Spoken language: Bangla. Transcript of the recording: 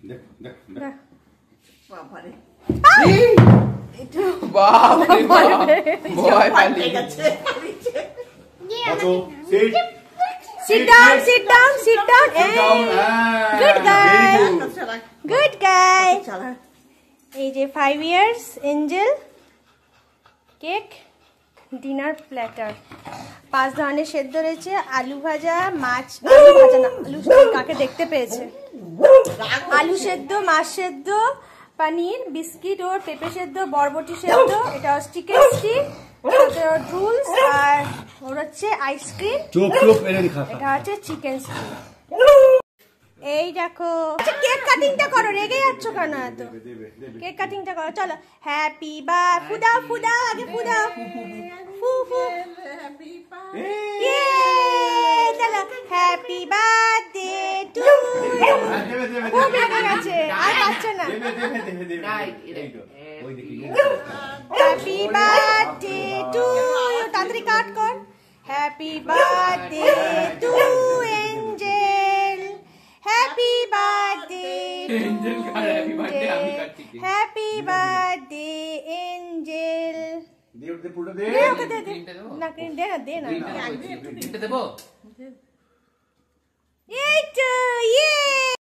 দেখ দেখ দেখ বাবারে এটা বাবারে ভয় পালিয়ে গেছে sit down sit down good guy good guy এই যে 5 years angel cake dinner platter 5 ধরনের সেদ্ধ রয়েছে আলু ভাজা মাছ আলু ভাজা না আলু কাকে দেখতে পেয়েছে আলু সেদ্ধ মাছ সেদ্ধ পনির বিস্কিট ও পেঁপে সেদ্ধ বরবটি সেদ্ধ এটা চিকেন স্টিক রুলস আর ওর হচ্ছে আইসক্রিম এটা হচ্ছে চিকেন স্টিক এই দেখো আচ্ছা কেক কাটিংটা করো রেগে যাচ্ছ কেন এত কেক কাটিংটা করো চলো হ্যাপি বা ফুদা আগে ফুদা ফু ফু চলো হ্যাপি বার্থডে টু খুব রেগে গেছে আর পাচ্ছে না হ্যাপি বার্থডে টু তাড়াতাড়ি কাট কর happy birthday to Angel happy birthday happy birthday Angel এই তো ইয়ে